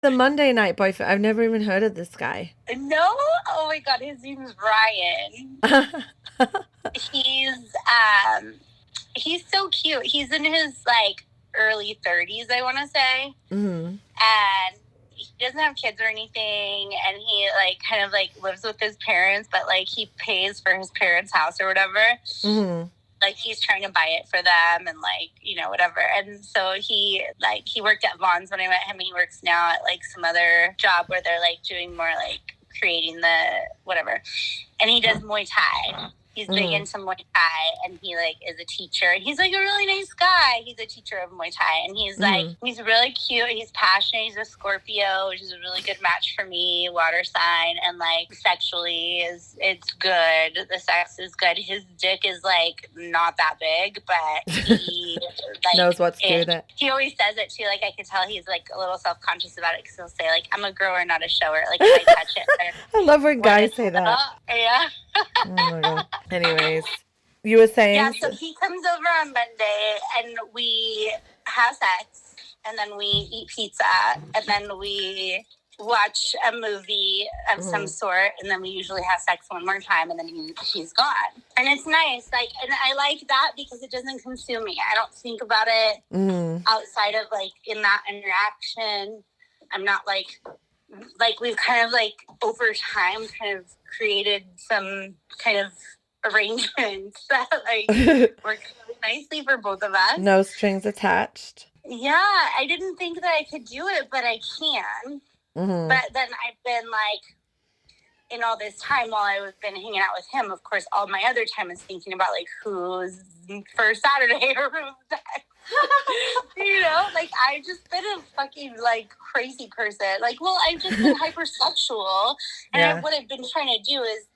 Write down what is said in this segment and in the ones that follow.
The Monday night boyfriend. I've never even heard of this guy. No? Oh my God, his name's Ryan. He's he's so cute. He's in his like early 30s, I want to say. Mm-hmm. And he doesn't have kids or anything, and he like kind of like lives with his parents, but like he pays for his parents' house or whatever. Mm-hmm. Like he's trying to buy it for them and like, you know, whatever. And so he worked at Vaughn's when I met him. He works now at like some other job where they're like doing more like creating the whatever. And he does Muay Thai. He's big into Muay Thai, and he like is a teacher, and he's like a really nice guy. He's a teacher of Muay Thai, and he's like he's really cute. He's passionate. He's a Scorpio, which is a really good match for me, water sign, and like sexually it's good. The sex is good. His dick is like not that big, but he like knows what to do with it. He always says it too. Like I could tell he's like a little self-conscious about it, because he'll say like, "I'm a grower, not a shower." Like if I touch it, I love when guys say that. Yeah. Oh my God. Anyways, you were saying? Yeah, so he comes over on Monday, and we have sex, and then we eat pizza, and then we watch a movie of some sort, and then we usually have sex one more time, and then he's gone. And it's nice. Like, and I like that because it doesn't consume me. I don't think about it outside of like in that interaction. I'm not like we've kind of like over time kind of created some kind of arrangements that like work really nicely for both of us. No strings attached. Yeah, I didn't think that I could do it, but I can. But then I've been like, in all this time while I've been hanging out with him, of course, all my other time is thinking about like who's first Saturday or who's next. You know, like I've just been a fucking like crazy person. Like, well, I've just been hypersexual, and what I've been trying to do is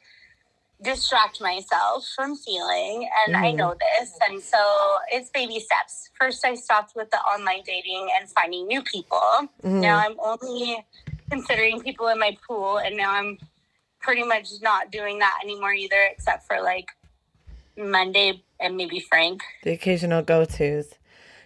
distract myself from feeling, and I know this, and so it's baby steps. First, I stopped with the online dating and finding new people. Now I'm only considering people in my pool, and now I'm pretty much not doing that anymore either, except for like Monday and maybe Frank. The occasional go-tos.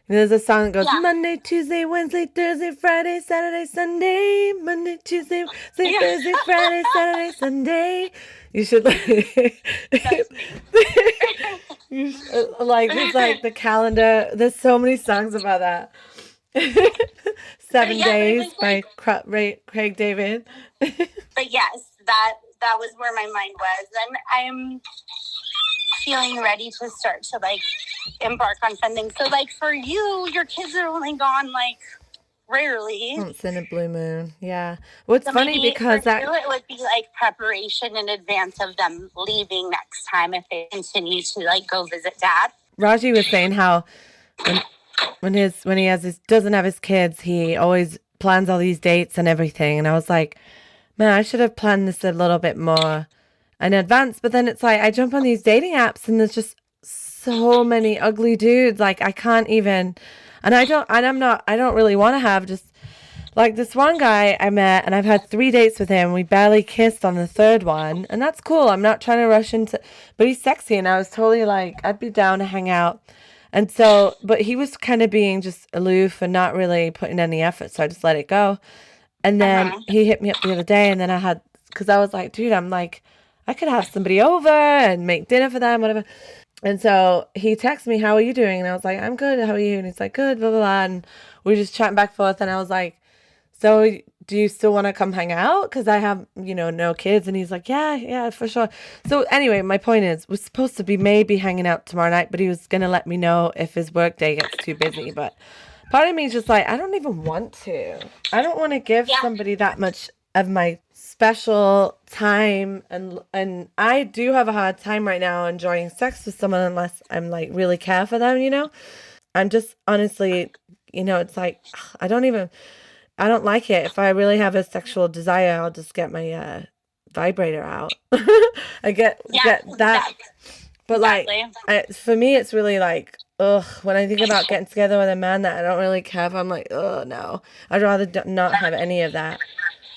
There's a song that goes Monday, Tuesday, Wednesday, Thursday, Friday, Saturday, Sunday. Monday, Tuesday, Wednesday, Thursday, Friday, Saturday, Sunday. You should like, it's like the calendar. There's so many songs about that. 7 Days by Craig David. But yes, that was where my mind was, and I'm feeling ready to start to like embark on something. So like for you, your kids are only gone like rarely. Once in a blue moon. Yeah. Well, it's funny because that it would be like preparation in advance of them leaving next time if they continue to like go visit dad. Raji was saying how when he doesn't have his kids, he always plans all these dates and everything. And I was like, man, I should have planned this a little bit more in advance. But then it's like I jump on these dating apps and there's just so many ugly dudes. Like I can't even, and I don't really want to have just like this one guy I met, and I've had 3 dates with him. We barely kissed on the third one, and that's cool. I'm not trying to rush into, but he's sexy, and I was totally like, I'd be down to hang out. And so, but he was kind of being just aloof and not really putting any effort, so I just let it go. And then he hit me up the other day, and then because I was like, dude, I'm like, I could have somebody over and make dinner for them, whatever. And so he texted me, how are you doing? And I was like, I'm good, how are you? And he's like, good, blah, blah, blah. And we were just chatting back and forth, and I was like, so do you still want to come hang out? Because I have, no kids. And he's like, yeah, for sure. So anyway, my point is, we're supposed to be maybe hanging out tomorrow night, but he was going to let me know if his work day gets too busy. But part of me is just like, I don't even want to. I don't want to give somebody that much of my special time. And I do have a hard time right now enjoying sex with someone unless I'm like really care for them, I'm just honestly, it's like, I don't like it. If I really have a sexual desire, I'll just get my vibrator out. I get that. But for me, it's really like, ugh, when I think about getting together with a man that I don't really care for, I'm like, oh no, I'd rather not have any of that.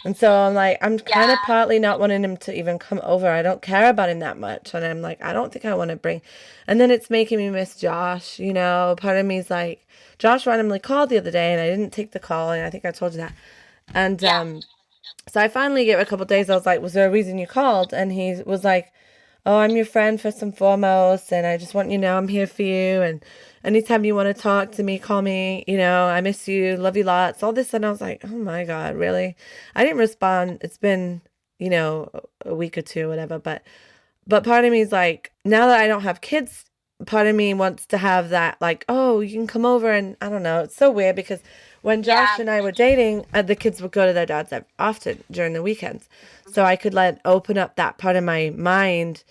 And so I'm like, I'm kind of partly not wanting him to even come over. I don't care about him that much. And I'm like, I don't think I want to bring. And then it's making me miss Josh, Part of me is like, Josh randomly called the other day and I didn't take the call. And I think I told you that. And Yeah. so I finally gave it a couple of days. I was like, was there a reason you called? And he was like, oh, I'm your friend first and foremost, and I just want you to know I'm here for you. And anytime you want to talk to me, call me. I miss you, love you lots, all this. And I was like, oh my God, really? I didn't respond. It's been, a week or two, or whatever. But part of me is like, now that I don't have kids, part of me wants to have that, like, oh, you can come over. And I don't know. It's so weird because when Josh Yeah. and I were dating, the kids would go to their dad's often during the weekends. So I could open up that part of my mind,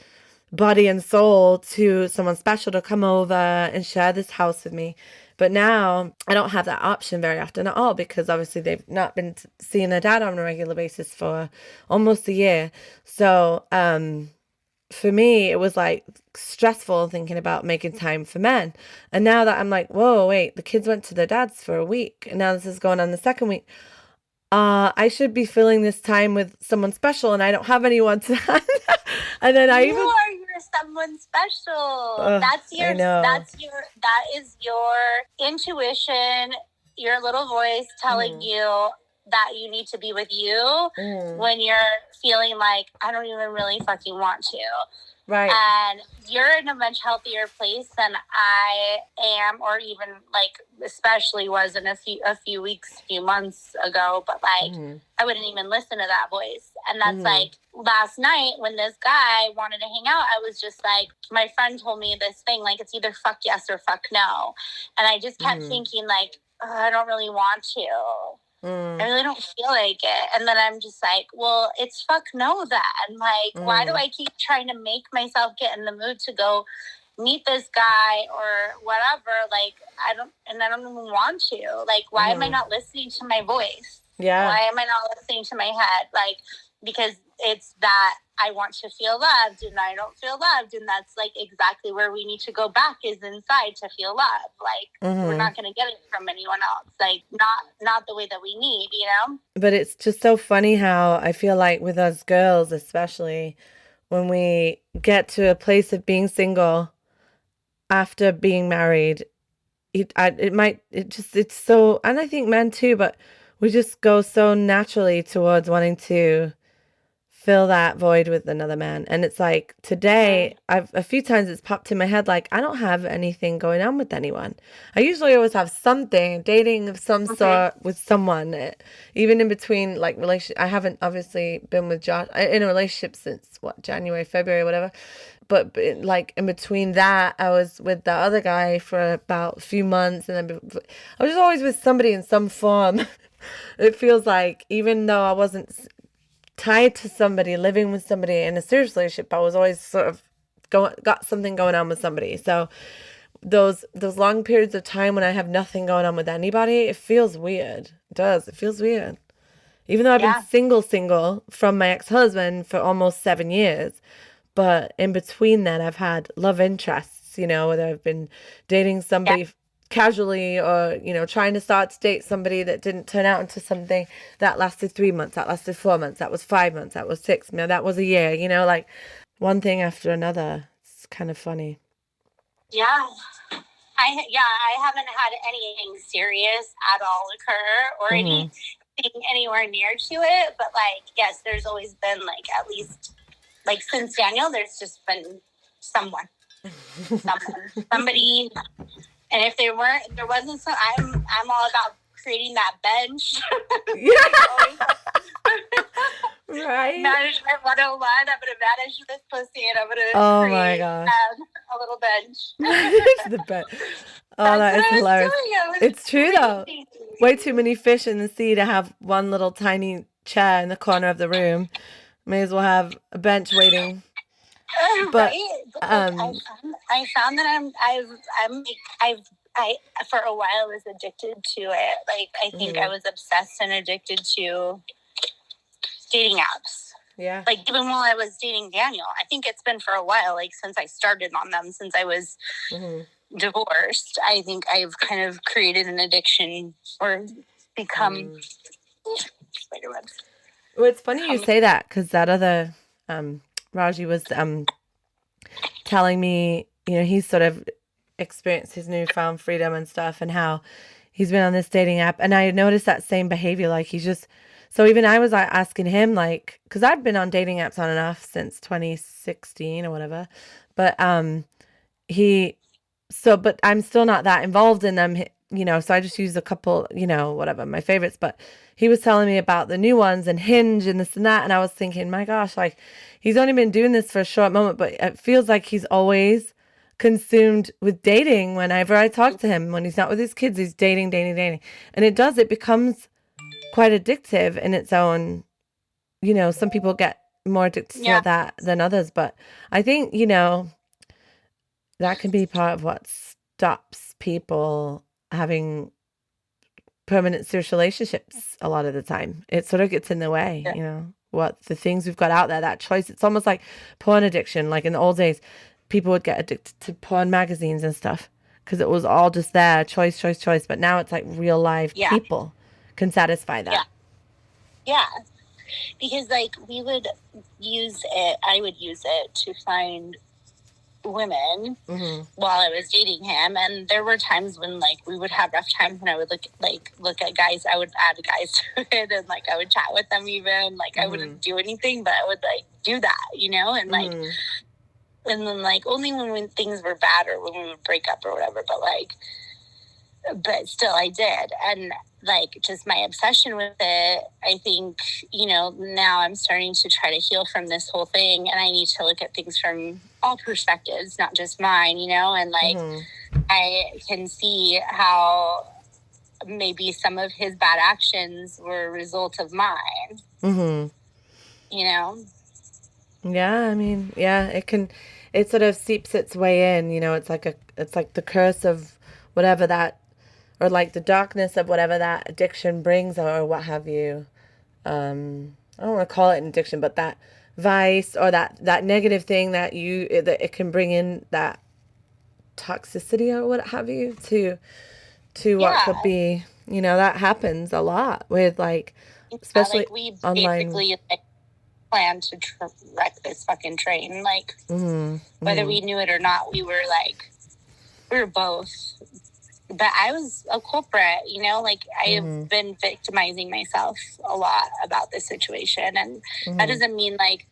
body, and soul to someone special to come over and share this house with me. But now I don't have that option very often at all because obviously they've not been seeing their dad on a regular basis for almost a year. So, for me, it was like stressful thinking about making time for men. And now that I'm like, whoa, wait, the kids went to their dad's for a week. And now this is going on the second week. I should be filling this time with someone special and I don't have anyone to. And then you are your someone special. That is your intuition, your little voice telling you that you need to be with you when you're feeling like I don't even really fucking want to. Right. And you're in a much healthier place than I am, or even especially was in a few months ago. But I wouldn't even listen to that voice. And that's last night when this guy wanted to hang out, I was just like, my friend told me this thing, it's either fuck yes or fuck no. And I just kept thinking I don't really want to. I really don't feel like it. And then I'm just like, well, it's fuck no then. Why do I keep trying to make myself get in the mood to go meet this guy or whatever? I don't even want to. Why am I not listening to my voice? Yeah. Why am I not listening to my head? Because it's that I want to feel loved and I don't feel loved. And that's exactly where we need to go back is inside to feel love. We're not going to get it from anyone else. Not the way that we need, But it's just so funny how I feel like with us girls, especially when we get to a place of being single after being married, it's so, and I think men too, but we just go so naturally towards wanting to fill that void with another man. And it's like today, a few times it's popped in my head, I don't have anything going on with anyone. I usually always have something, dating of some sort with someone, even in between relationship. I haven't obviously been with Josh in a relationship since January, February, whatever. But in between that, I was with the other guy for about a few months, and then I was always with somebody in some form. It feels like even though I wasn't tied to somebody, living with somebody in a serious relationship, I was always sort of got something going on with somebody. So those long periods of time when I have nothing going on with anybody, it feels weird. It does. It feels weird. Even though I've been single from my ex-husband for almost 7 years. But in between that, I've had love interests, whether I've been dating somebody casually or, trying to start to date somebody that didn't turn out into something that lasted 3 months, that lasted 4 months, that was 5 months, that was 6, that was a year, one thing after another. It's kind of funny. Yeah. I haven't had anything serious at all occur or anything anywhere near to it. But yes, there's always been at least since Daniel, there's just been somebody. And if there wasn't some, I'm all about creating that bench. Right. Management 101. I'm going to manage this pussy and I'm going to create a little bench. The bench. Oh, that is hilarious. It's true though. Way too many fish in the sea to have one little tiny chair in the corner of the room. May as well have a bench waiting. But I found that I for a while was addicted to it. I think I was obsessed and addicted to dating apps. Yeah. Even while I was dating Daniel, I think it's been for a while, since I started on them, since I was divorced. I think I've kind of created an addiction or become spiderwebs. Well, it's funny you say that because that other Raji was telling me, he's sort of experienced his newfound freedom and stuff, and how he's been on this dating app, and I noticed that same behavior. Like he's just so even I was asking him like because I've been on dating apps on and off since 2016 or whatever, but he but I'm still not that involved in them, so I just use a couple, whatever, my favorites. But he was telling me about the new ones and Hinge and this and that, and I was thinking, my gosh, like he's only been doing this for a short moment, but it feels like he's always consumed with dating. Whenever I talk to him, when he's not with his kids, he's dating, dating, dating. And it becomes quite addictive in its own, some people get more addicted to that than others. But I think, that can be part of what stops people having permanent serious relationships a lot of the time. It sort of gets in the way, what the things we've got out there, that choice. It's almost like porn addiction. Like in the old days, people would get addicted to porn magazines and stuff because it was all just there, choice, choice, choice. But now it's like real live people can satisfy that. Yeah. Because like I would use it to find women while I was dating him, and there were times when like we would have rough times when I would look at guys. I would add guys to it, and like I would chat with them, even like I wouldn't do anything, but I would like do that, and like and then like only when things were bad or when we would break up or whatever, but still I did. And like just my obsession with it, I think, now I'm starting to try to heal from this whole thing, and I need to look at things from all perspectives, not just mine, and like I can see how maybe some of his bad actions were a result of mine. Yeah, I mean, it sort of seeps its way in, it's like the curse of whatever that, or like the darkness of whatever that addiction brings or what have you. I don't want to call it an addiction, but that vice or that negative thing that it can bring in, that toxicity or what have you to what could be, that happens a lot with like, especially like we online. Basically plan to wreck this fucking train, like whether we knew it or not. We were both. But I was a culprit, like I have been victimizing myself a lot about this situation. And that doesn't mean like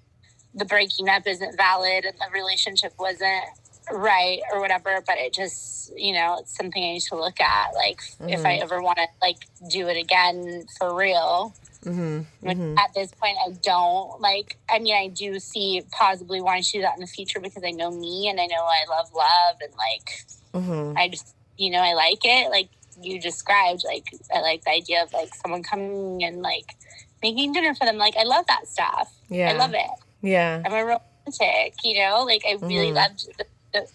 the breaking up isn't valid and the relationship wasn't right or whatever, but it just, it's something I need to look at. Like if I ever want to like do it again for real. At this point, I don't I do see possibly wanting to do that in the future because I know me and I know I love and like, I just, I like it. Like you described, like, I like the idea of like someone coming and like making dinner for them. Like, I love that stuff. Yeah. I love it. Yeah. I'm a romantic, like I really loved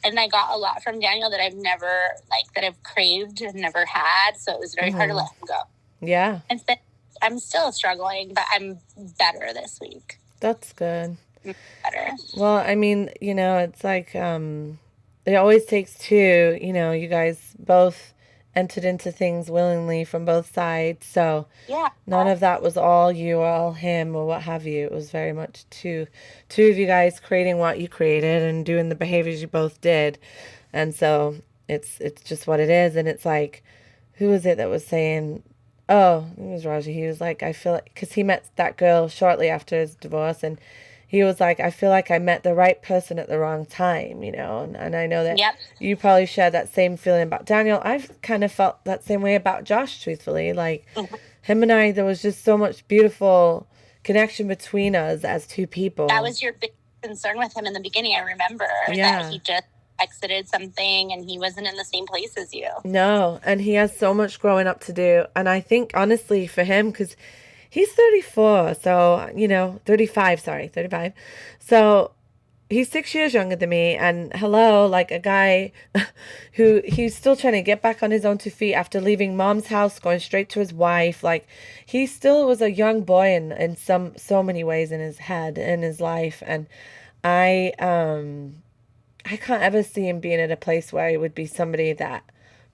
and I got a lot from Daniel that I've never, that I've craved and never had. So it was very hard to let him go. Yeah. And I'm still struggling, but I'm better this week. That's good. Better. Well, I mean, it's like, it always takes two, you guys both entered into things willingly from both sides. So none of that was all you or all him or what have you. It was very much two of you guys creating what you created and doing the behaviors you both did. And so it's just what it is. And it's like, who was it that was saying, oh, it was Raji. He was like, I feel like, because he met that girl shortly after his divorce, and he was like, I feel like I met the right person at the wrong time, and I know that you probably share that same feeling about Daniel. I've kind of felt that same way about Josh, truthfully. Like, him and I, there was just so much beautiful connection between us as two people. That was your big concern with him in the beginning, I remember. Yeah. That he just exited something and he wasn't in the same place as you. No, and he has so much growing up to do. And I think, honestly, for him, because he's 34, so, 35, sorry, 35. So he's 6 years younger than me. And hello, like a guy who he's still trying to get back on his own 2 feet after leaving mom's house, going straight to his wife. Like he still was a young boy in so many ways in his head, in his life. And I can't ever see him being at a place where he would be somebody that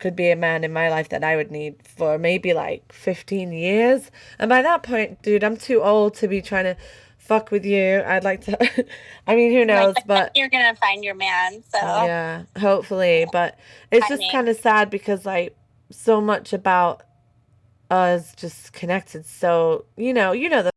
could be a man in my life that I would need for maybe like 15 years. And by that point, dude, I'm too old to be trying to fuck with you. I'd like to, I mean, who knows, but you're going to find your man. So yeah, hopefully. But it's just kind of sad because like so much about us just connected. So, you know the